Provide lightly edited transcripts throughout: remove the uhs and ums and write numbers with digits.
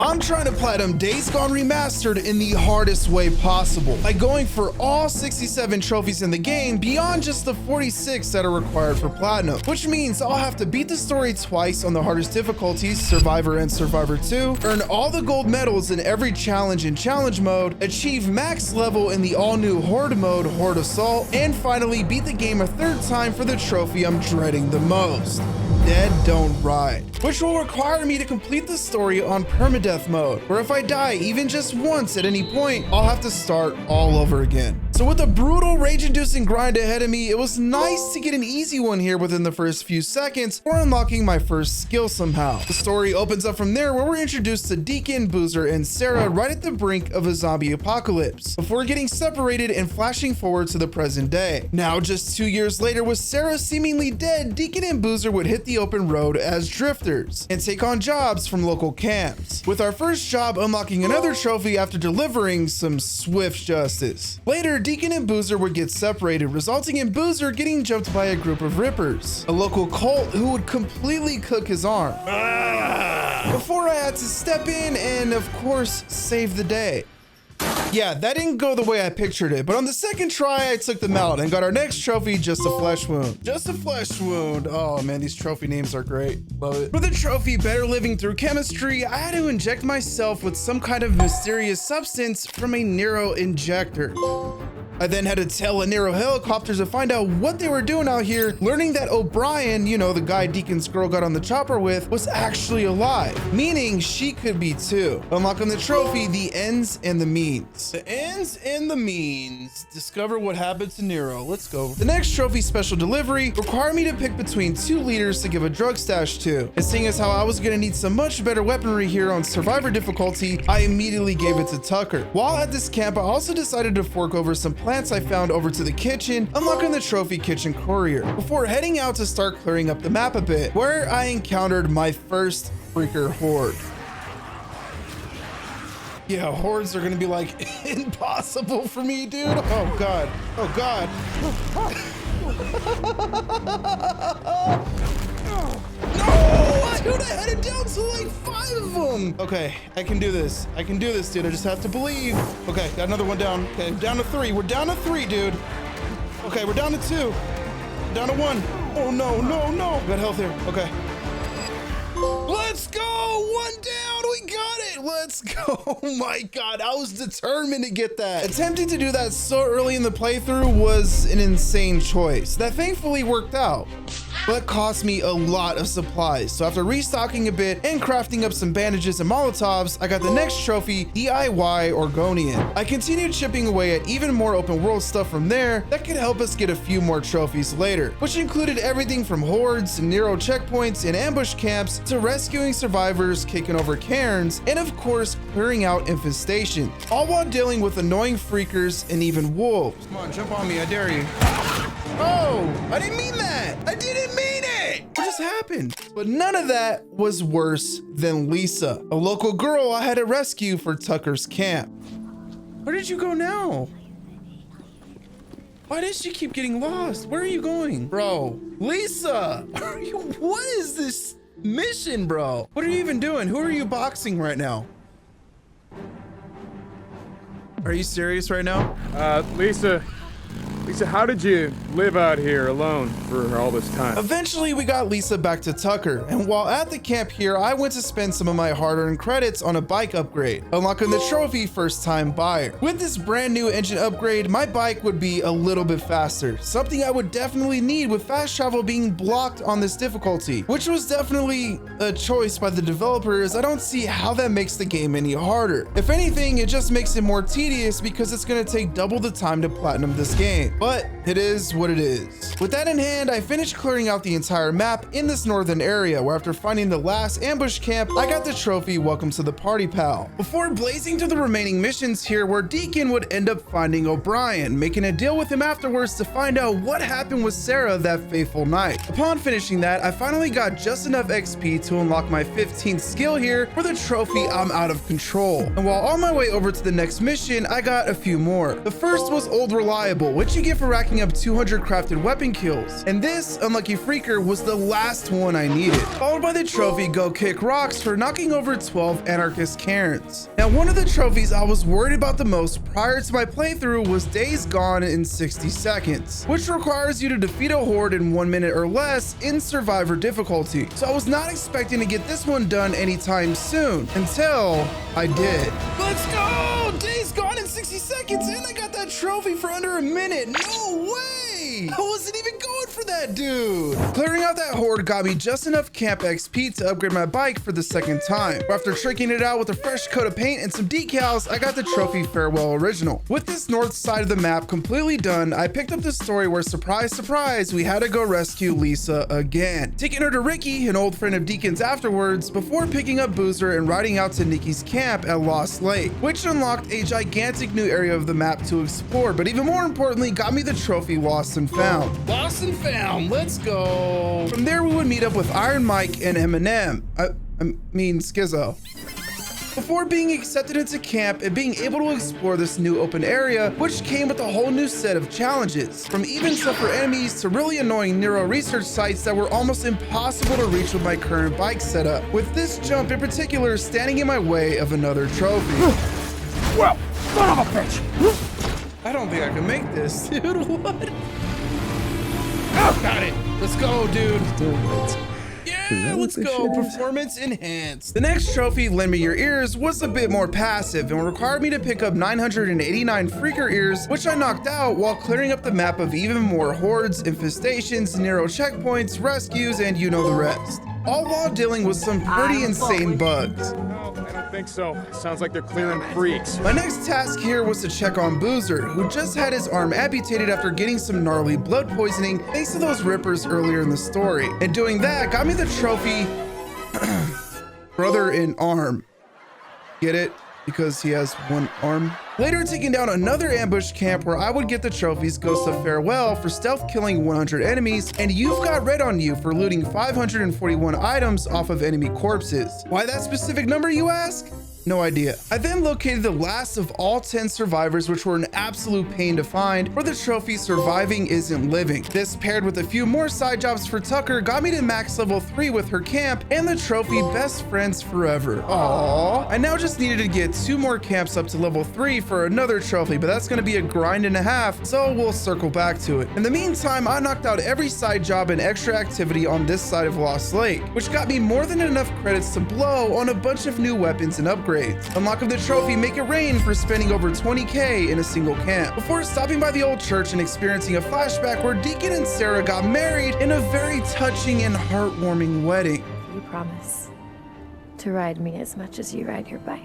I'm trying to platinum Days Gone Remastered in the hardest way possible, by going for all 67 trophies in the game beyond just the 46 that are required for platinum, which means I'll have to beat the story twice on the hardest difficulties, Survivor and Survivor 2, earn all the gold medals in every challenge in challenge mode, achieve max level in the all-new Horde mode, Horde Assault, and finally beat the game a third time for the trophy I'm dreading the most, Dead Don't Ride, which will require me to complete the story on permadeath mode, where if I die even just once at any point, I'll have to start all over again. So with a brutal rage-inducing grind ahead of me, it was nice to get an easy one here within the first few seconds for unlocking my first skill somehow. The story opens up from there, where we're introduced to Deacon, Boozer, and Sarah right at the brink of a zombie apocalypse, before getting separated and flashing forward to the present day. Now, just 2 years later, with Sarah seemingly dead, Deacon and Boozer would hit the open road as drifters and take on jobs from local camps, with our first job unlocking another trophy after delivering some swift justice. Later, Deacon and Boozer would get separated, resulting in Boozer getting jumped by a group of Rippers, a local cult who would completely cook his arm, before I had to step in and, of course, save the day. Yeah, that didn't go the way I pictured it, but on the second try, I took them out and got our next trophy, Just a Flesh Wound. Just a Flesh Wound. Oh man, these trophy names are great. Love it. For the trophy, Better Living Through Chemistry, I had to inject myself with some kind of mysterious substance from a Nero injector. I then had to tail a Nero helicopter to find out what they were doing out here, learning that O'Brien, you know, the guy Deacon's girl got on the chopper with, was actually alive, meaning she could be too. Unlocking the trophy, The Ends and the Means. The Ends and the Means. Discover what happened to Nero. Let's go. The next trophy, Special Delivery, required me to pick between 2 leaders to give a drug stash to. And seeing as how I was gonna need some much better weaponry here on Survivor difficulty, I immediately gave it to Tucker. While at this camp, I also decided to fork over some plants I found over to the kitchen, unlocking the trophy Kitchen Courier, before heading out to start clearing up the map a bit, where I encountered my first freaker horde. Yeah, hordes are gonna be like impossible for me, dude. Oh god. Oh god. No! Dude, I had it down to like 5 of them. Okay, I can do this. I can do this, dude. I just have to believe. Okay, got another one down. Okay, down to 3. We're down to 3, dude. Okay, we're down to 2. Down to 1. Oh no, no, no. Got health here. Okay. Let's go! 1 down! We got it! Let's go! Oh my god, I was determined to get that. Attempting to do that so early in the playthrough was an insane choice that thankfully worked out, but cost me a lot of supplies. So after restocking a bit and crafting up some bandages and Molotovs, I got the next trophy, DIY Oregonian. I continued chipping away at even more open world stuff from there that could help us get a few more trophies later, which included everything from hordes, Nero checkpoints, and ambush camps to rescuing survivors, kicking over cairns, and of course clearing out infestation, all while dealing with annoying freakers and even wolves. Come on, jump on me, I dare you. Oh, I didn't mean that. I didn't mean it. What just happened? But none of that was worse than Lisa, a local girl I had to rescue for Tucker's camp. Where did you go now? Why does she keep getting lost? Where are you going? Bro, Lisa, what is this mission, bro? What are you even doing? Who are you boxing right now? Are you serious right now? Lisa, how did you live out here alone for all this time? Eventually, we got Lisa back to Tucker, and while at the camp here, I went to spend some of my hard-earned credits on a bike upgrade, unlocking the trophy First-Time Buyer. With this brand new engine upgrade, my bike would be a little bit faster, something I would definitely need with fast travel being blocked on this difficulty, which was definitely a choice by the developers. I don't see how that makes the game any harder. If anything, it just makes it more tedious because it's going to take double the time to platinum this game. But it is what it is. With that in hand, I finished clearing out the entire map in this northern area, where after finding the last ambush camp, I got the trophy Welcome to the Party Pal, before blazing to the remaining missions here, where Deacon would end up finding O'Brien, making a deal with him afterwards to find out what happened with Sarah that fateful night. Upon finishing that, I finally got just enough XP to unlock my 15th skill here for the trophy I'm Out of Control. And while on my way over to the next mission, I got a few more. The first was Old Reliable, which you get for racking up 200 crafted weapon kills. And this unlucky freaker was the last one I needed, followed by the trophy Go Kick Rocks for knocking over 12 anarchist Karens. Now, one of the trophies I was worried about the most prior to my playthrough was Days Gone in 60 seconds, which requires you to defeat a horde in 1 minute or less in survivor difficulty. So I was not expecting to get this one done anytime soon, until I did. Let's go! Days Gone in 60 seconds, and I got that trophy for under a minute. No way! I wasn't even going for that, dude. Clearing out that horde got me just enough camp XP to upgrade my bike for the second time. After tricking it out with a fresh coat of paint and some decals, I got the trophy Farewell Original. With this north side of the map completely done, I picked up the story where, surprise, surprise, we had to go rescue Lisa again, taking her to Ricky, an old friend of Deacon's, afterwards, before picking up Boozer and riding out to Nikki's camp at Lost Lake, which unlocked a gigantic new area of the map to explore, but even more importantly, got me the trophy Lost and Found. Lost and Found, let's go. From there, we would meet up with Iron Mike and Eminem. I mean Schizo. Before being accepted into camp and being able to explore this new open area, which came with a whole new set of challenges, from even tougher enemies to really annoying Nero research sites that were almost impossible to reach with my current bike setup, with this jump in particular standing in my way of another trophy. Well, son of a bitch! I don't think I can make this, dude. What? Oh, got it. Let's go, dude. Yeah, let's go. Performance enhanced. The next trophy, Lend Me Your Ears, was a bit more passive and required me to pick up 989 freaker ears, which I knocked out while clearing up the map of even more hordes, infestations, Nero checkpoints, rescues, and you know the rest. All while dealing with some pretty insane bugs. No, I don't think so. Sounds like they're clearing freaks. My next task here was to check on Boozer, who just had his arm amputated after getting some gnarly blood poisoning thanks to those rippers earlier in the story. And doing that got me the trophy Brother in Arm. Get it? Because he has one arm. Later, taking down another ambush camp where I would get the trophies Ghost of Farewell for stealth killing 100 enemies, and You've Got Red on You for looting 541 items off of enemy corpses. Why that specific number, you ask? No idea. I then located the last of all 10 survivors, which were an absolute pain to find, for the trophy Surviving Isn't Living. This, paired with a few more side jobs for Tucker, got me to max level 3 with her camp and the trophy Best Friends Forever. Aww. I now just needed to get 2 more camps up to level 3 for another trophy, but that's gonna be a grind and a half, so we'll circle back to it. In the meantime, I knocked out every side job and extra activity on this side of Lost Lake, which got me more than enough credits to blow on a bunch of new weapons and upgrades. Unlocking the trophy Make It Rain for spending over 20k in a single camp, before stopping by the old church and experiencing a flashback where Deacon and Sarah got married in a very touching and heartwarming wedding. You promise to ride me as much as you ride your bike.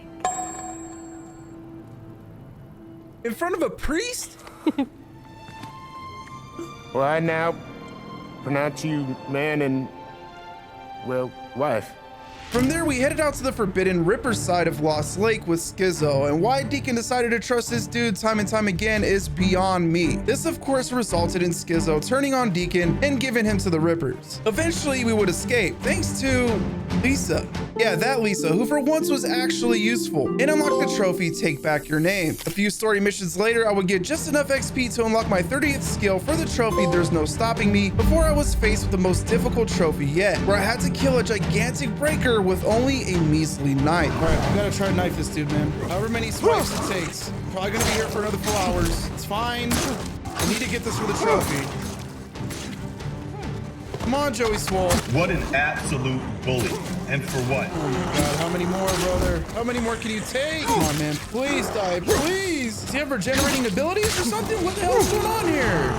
In front of a priest? Well, I now pronounce you man and, well, wife. From there, we headed out to the Forbidden Ripper side of Lost Lake with Schizo, and why Deacon decided to trust this dude time and time again is beyond me. This, of course, resulted in Schizo turning on Deacon and giving him to the Rippers. Eventually, we would escape, thanks to Lisa. Yeah, that Lisa, who for once was actually useful, and unlock the trophy Take Back Your Name. A few story missions later, I would get just enough XP to unlock my 30th skill for the trophy There's No Stopping Me, before I was faced with the most difficult trophy yet, where I had to kill a gigantic breaker with only a measly knife. All right, we gotta try to knife this dude, man. However many swipes it takes. Probably gonna be here for another 4 hours. It's fine. I need to get this for the trophy. Come on, Joey Swole. What an absolute bully. And for what? Oh my God, how many more, brother? How many more can you take? Come on, man. Please die, please. Does he have regenerating abilities or something? What the hell is going on here?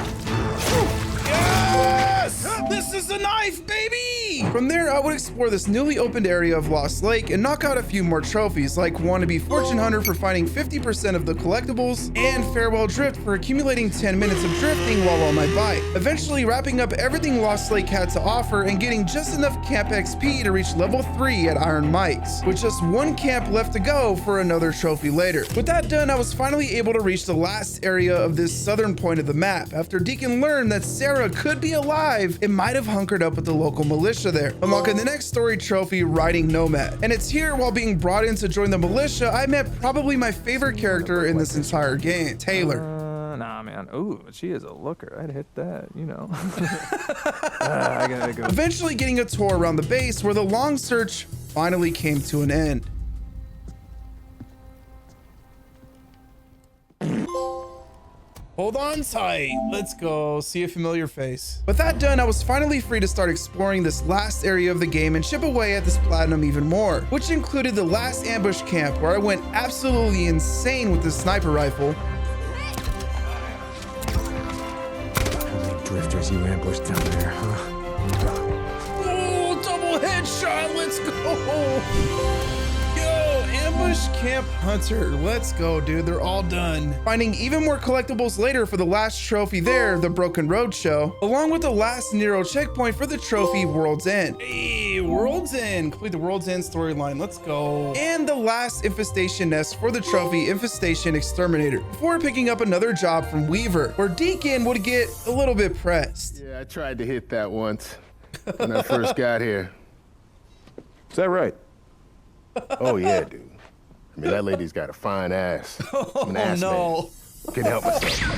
Yes! This is a knife, baby! From there, I would explore this newly opened area of Lost Lake and knock out a few more trophies, like Wannabe Fortune Hunter for finding 50% of the collectibles, and Farewell Drift for accumulating 10 minutes of drifting while on my bike. Eventually wrapping up everything Lost Lake had to offer and getting just enough camp XP to reach level 3 at Iron Mike's, with just 1 camp left to go for another trophy later. With that done, I was finally able to reach the last area of this southern point of the map, after Deacon learned that Sarah could be alive and might have hunkered up with the local militia there, unlocking the next story trophy, Riding Nomad. And it's here, while being brought in to join the militia, I met probably my favorite character in this entire game, Taylor. Nah, man. Ooh, she is a looker. I'd hit that, you know. I gotta go. Eventually getting a tour around the base where the long search finally came to an end. Hold on tight. Let's go see a familiar face. With that done, I was finally free to start exploring this last area of the game and chip away at this platinum even more, which included the last ambush camp where I went absolutely insane with this sniper rifle. Drifters you ambushed down there, huh? Oh, double headshot. Let's go. Yo, ambush camp hunter. Let's go, dude. They're all done. Finding even more collectibles later for the last trophy there, the Broken Road Show, along with the last Nero checkpoint for the trophy World's End. Hey, World's End. Complete the World's End storyline. Let's go. And the last infestation nest for the trophy Infestation Exterminator, before picking up another job from Weaver, where Deacon would get a little bit pressed. Yeah, I tried to hit that once when I first got here. Is that right? Oh, yeah, dude. I mean, that lady's got a fine ass. I'm an ass no. man. Couldn't help myself.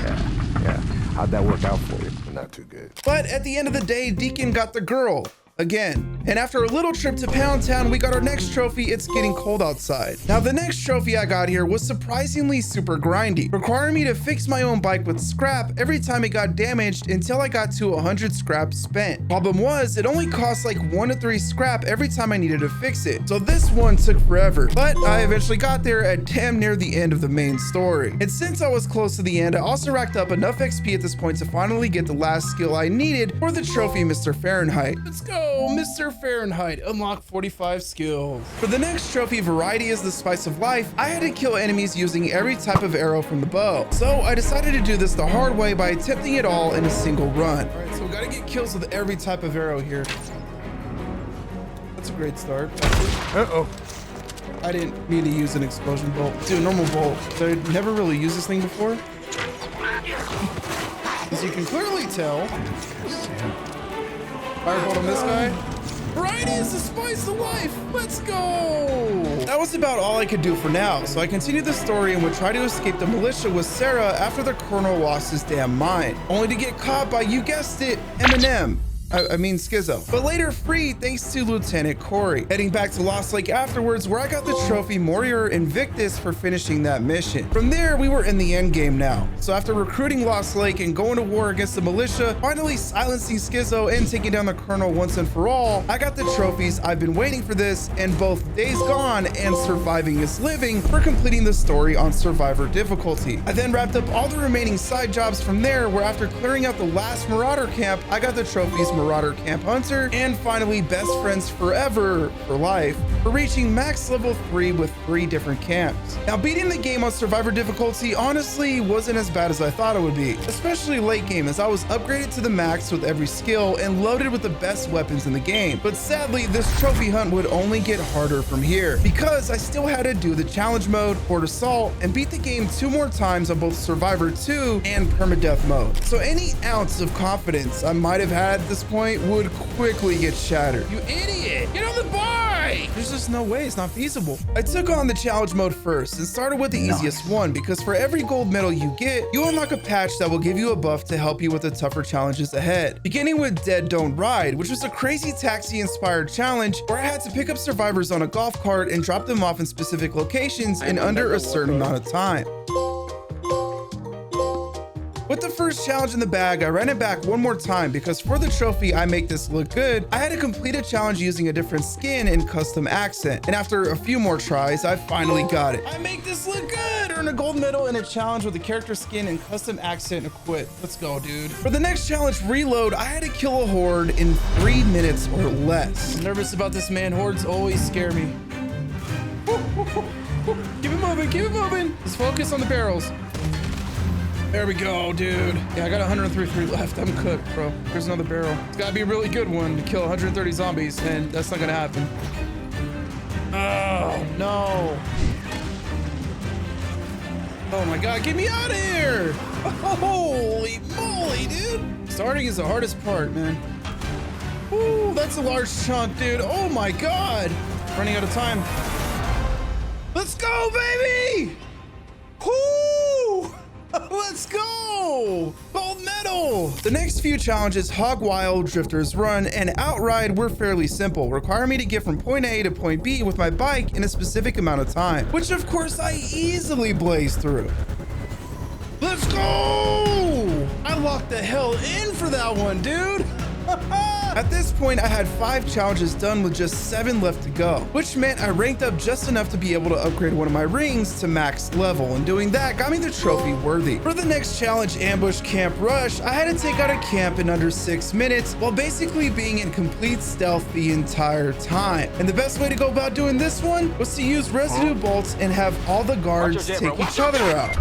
Yeah. How'd that work out for you? Not too good. But at the end of the day, Deacon got the girl. Again. And after a little trip to Pound Town, we got our next trophy, It's Getting Cold Outside. Now, the next trophy I got here was surprisingly super grindy, requiring me to fix my own bike with scrap every time it got damaged until I got to 100 scrap spent. Problem was, it only cost like 1 to 3 scrap every time I needed to fix it. So this one took forever, but I eventually got there at damn near the end of the main story. And since I was close to the end, I also racked up enough XP at this point to finally get the last skill I needed for the trophy Mr. Fahrenheit. Let's go. Mr. Fahrenheit, unlock 45 skills. For the next trophy, Variety is the Spice of Life, I had to kill enemies using every type of arrow from the bow. So I decided to do this the hard way by attempting it all in a single run. All right, so we gotta get kills with every type of arrow here. That's a great start. Uh-oh. I didn't mean to use an explosion bolt. Dude, normal bolt. So I'd never really used this thing before. As you can clearly tell, firebolt on this guy. Variety is the spice of life. Let's go. That was about all I could do for now, so I continued the story and would try to escape the militia with Sarah after the colonel lost his damn mind, only to get caught by, you guessed it, Eminem. I mean Schizo, but later freed thanks to Lieutenant Corey. Heading back to Lost Lake afterwards, where I got the trophy Warrior Invictus for finishing that mission. From there, we were in the end game now. So after recruiting Lost Lake and going to war against the militia, finally silencing Schizo and taking down the Colonel once and for all, I got the trophies. I've been waiting for this, and both Days Gone and Surviving is Living for completing the story on Survivor difficulty. I then wrapped up all the remaining side jobs from there, where after clearing out the last Marauder camp, I got the trophies Marauder Camp Hunter, and finally Best Friends Forever for life for reaching max level 3 with 3 different camps. Now, beating the game on Survivor difficulty honestly wasn't as bad as I thought it would be, especially late game, as I was upgraded to the max with every skill and loaded with the best weapons in the game. But sadly, this trophy hunt would only get harder from here, because I still had to do the challenge mode, Horde Assault, and beat the game 2 more times on both Survivor 2 and permadeath mode. So any ounce of confidence I might have had at this point would quickly get shattered. You idiot! Get on the bike! There's just no way, it's not feasible. I took on the challenge mode first and started with the easiest one, because for every gold medal you get, you unlock a patch that will give you a buff to help you with the tougher challenges ahead. Beginning with Dead Don't Ride, which was a crazy taxi-inspired challenge where I had to pick up survivors on a golf cart and drop them off in specific locations in under a certain amount of time. With the first challenge in the bag, I ran it back one more time because for the trophy I Make This Look Good, I had to complete a challenge using a different skin and custom accent. And after a few more tries, I finally got it. I Make This Look Good! Earn a gold medal in a challenge with a character skin and custom accent equipped. Let's go, dude. For the next challenge, Reload, I had to kill a horde in 3 minutes or less. I'm nervous about this, man. Hordes always scare me. Keep it moving, keep it moving. Just focus on the barrels. There we go, dude. Yeah, I got 103 left. I'm cooked, bro. There's another barrel. It's gotta be a really good one to kill 130 zombies, and that's not gonna happen. Oh, no. Oh my God, get me out of here. Holy moly, dude. Starting is the hardest part, man. Ooh, that's a large chunk, dude. Oh my God. Running out of time. Let's go, baby. Woo! Let's go! Gold medal! The next few challenges, Hog Wild, Drifter's Run, and Outride, were fairly simple, requiring me to get from point A to point B with my bike in a specific amount of time, which of course I easily blazed through. Let's go! I locked the hell in for that one, dude. At this point, I had 5 challenges done with just 7 left to go, which meant I ranked up just enough to be able to upgrade one of my rings to max level, and doing that got me the trophy worthy. For the next challenge, Ambush Camp Rush, I had to take out a camp in under 6 minutes while basically being in complete stealth the entire time. And the best way to go about doing this one was to use residue bolts and have all the guards take each other out.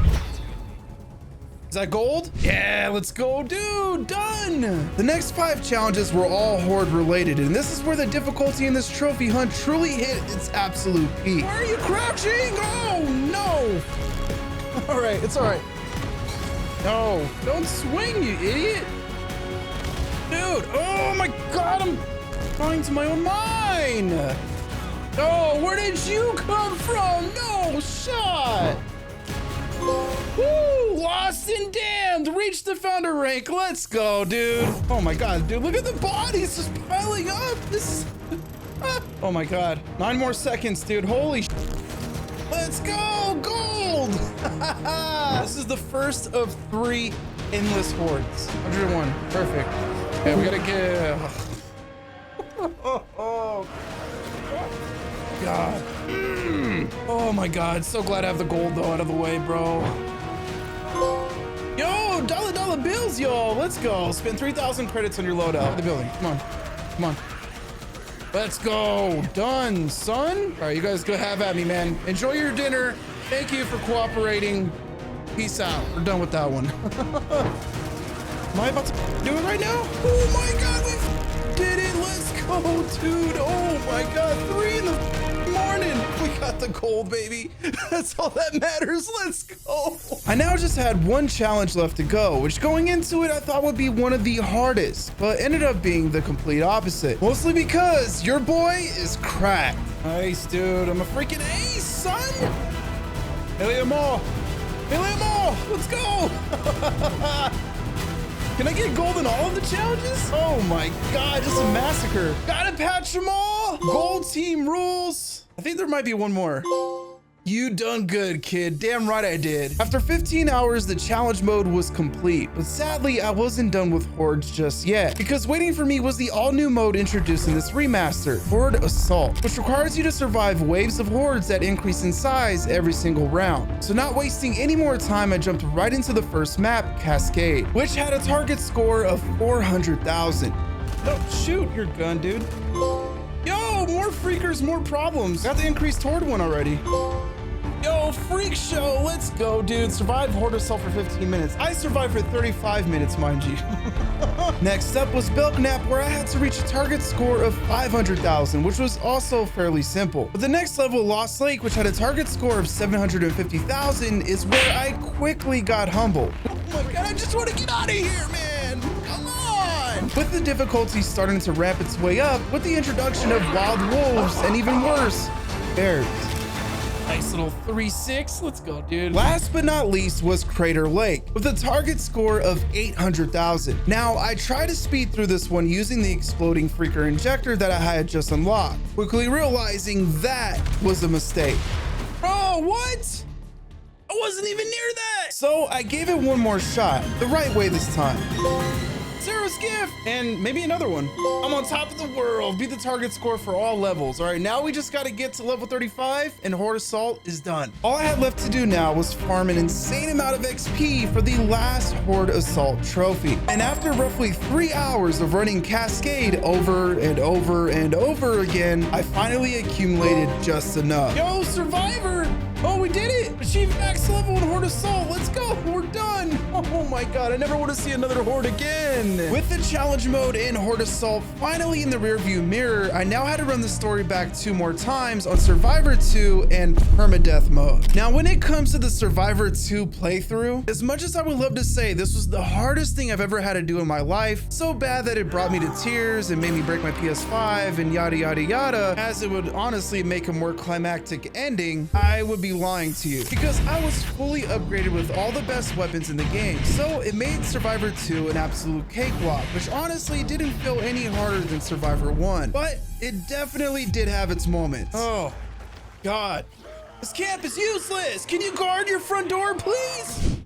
Is that gold? Yeah, let's go, dude. Done. The next 5 challenges were all Horde related, and this is where the difficulty in this trophy hunt truly hit its absolute peak. Why are you crouching? Oh, no. All right, it's all right. No, don't swing, you idiot. Dude, oh my God, I'm going to my own mine. Oh, where did you come from? No shot. Woo! Lost and damned! Reached the founder rank. Let's go, dude. Oh my God, dude. Look at the bodies just piling up. This. Oh my God. 9 more seconds, dude. Holy sh. Let's go! Gold! This is the first of 3 endless hordes. 101. Perfect. Yeah, we gotta get. Oh. God. Oh my God, so glad I have the gold though out of the way, bro. Yo, dollar bills, y'all. Let's go. Spend 3,000 credits on your loadout. The building. Come on. Let's go. Done, son. All right, you guys go have at me, man. Enjoy your dinner. Thank you for cooperating. Peace out. We're done with that one. Am I about to do it right now? Oh my God, we did it. Let's go, dude. Oh my God, 3 in the morning. We got the gold, baby. That's all that matters. Let's go. I now just had 1 challenge left to go, which going into it I thought would be one of the hardest, but ended up being the complete opposite. Mostly because your boy is cracked. Nice, dude. I'm a freaking ace, son. Militia. Let's go. Can I get gold in all of the challenges? Oh my God, just a massacre. Gotta patch them all. Gold team rules. I think there might be one more. You done good, kid. Damn right I did. After 15 hours, the challenge mode was complete, but sadly, I wasn't done with Hordes just yet, because waiting for me was the all-new mode introduced in this remaster, Horde Assault, which requires you to survive waves of hordes that increase in size every single round. So not wasting any more time, I jumped right into the first map, Cascade, which had a target score of 400,000. Oh, shoot your gun, dude. Yo, more freakers, more problems. Got the increased Horde one already. Yo, freak show, let's go, dude. Survived Horde Assault for 15 minutes. I survived for 35 minutes, mind you. Next up was Belknap, where I had to reach a target score of 500,000, which was also fairly simple. But the next level, Lost Lake, which had a target score of 750,000, is where I quickly got humbled. Oh my God, I just want to get out of here, man. Come on. With the difficulty starting to ramp its way up with the introduction of wild wolves and even worse, bears. Nice little 3-6. Let's go, dude. Last but not least was Crater Lake with a target score of 800,000. Now, I tried to speed through this one using the exploding freaker injector that I had just unlocked, quickly realizing that was a mistake. Bro, what? I wasn't even near that. So I gave it one more shot, the right way this time. Sarah's gift, and maybe another one. I'm on top of the world, beat the target score for all levels. All right, now we just got to get to level 35 and Horde Assault is done. All I had left to do now was farm an insane amount of XP for the last Horde Assault trophy. And after roughly 3 hours of running Cascade over and over and over again, I finally accumulated just enough. Yo, Survivor! Oh, we did it! Achieve max level in Horde Assault. Let's go. We're done. Oh Oh my god, I never want to see another Horde again. With the challenge mode in Horde Assault finally in the rearview mirror, I now had to run the story back 2 more times on Survivor 2 and permadeath mode. Now, when it comes to the Survivor 2 playthrough, as much as I would love to say this was the hardest thing I've ever had to do in my life, so bad that it brought me to tears and made me break my PS5 and yada yada yada, as it would honestly make a more climactic ending, I would be lying to you, because I was fully upgraded with all the best weapons in the game. So it made Survivor 2 an absolute cakewalk, which honestly didn't feel any harder than Survivor 1, but it definitely did have its moments. Oh god, this camp is useless. Can you guard your front door, please?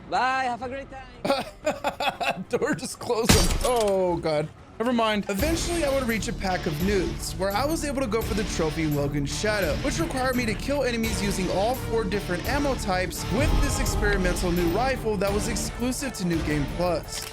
Bye, have a great time. Door just closed up. Oh god. Never mind. Eventually, I would reach a pack of nudes, where I was able to go for the trophy Logan's Shadow, which required me to kill enemies using all 4 different ammo types with this experimental new rifle that was exclusive to New Game Plus.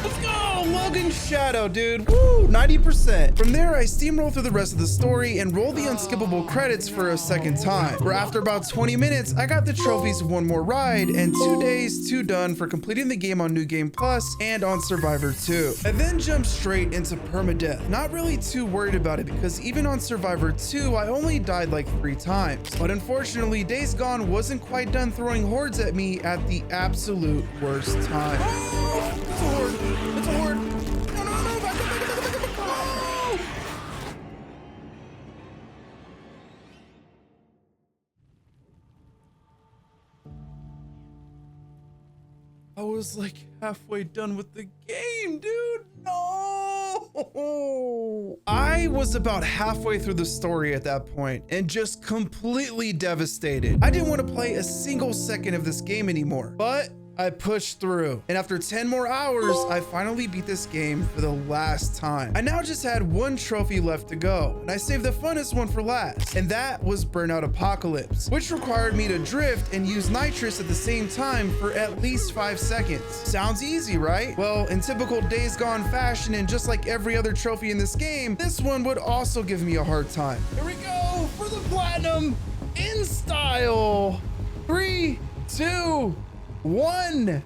Let's go! Logan's Shadow, dude. Woo! 90%. From there, I steamroll through the rest of the story and roll the unskippable credits for a second time, where after about 20 minutes, I got the trophies 1 more ride and 2 days 2 done for completing the game on New Game Plus and on Survivor 2. I then jumped straight into permadeath, not really too worried about it because even on Survivor 2, I only died like 3 times. But unfortunately, Days Gone wasn't quite done throwing hordes at me at the absolute worst time. Oh, it's a horde. It's a horde. No, no, no, back up, back up, back up, back up. Oh! I was like halfway done with the game, dude. No! I was about halfway through the story at that point and just completely devastated. I didn't want to play a single second of this game anymore, but I pushed through, and after 10 more hours, I finally beat this game for the last time. I now just had 1 trophy left to go, and I saved the funnest one for last, and that was Burnout Apocalypse, which required me to drift and use nitrous at the same time for at least 5 seconds. Sounds easy, right? Well, in typical Days Gone fashion, and just like every other trophy in this game, this one would also give me a hard time. Here we go for the platinum in style. 3, 2, 1.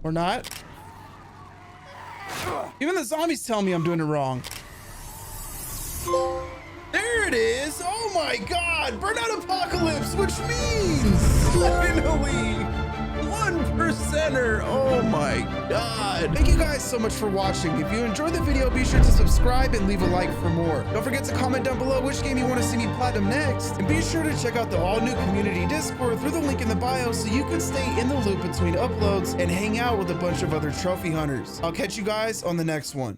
Or not. Even the zombies tell me I'm doing it wrong. There it is. Oh my god. Burnout Apocalypse, which means finally 1%er. Oh my god. Thank you guys so much for watching. If you enjoyed the video, be sure to subscribe and leave a like for more. Don't forget to comment down below which game you want to see me platinum next. And be sure to check out the all new community Discord through the link in the bio so you can stay in the loop between uploads and hang out with a bunch of other trophy hunters. I'll catch you guys on the next one.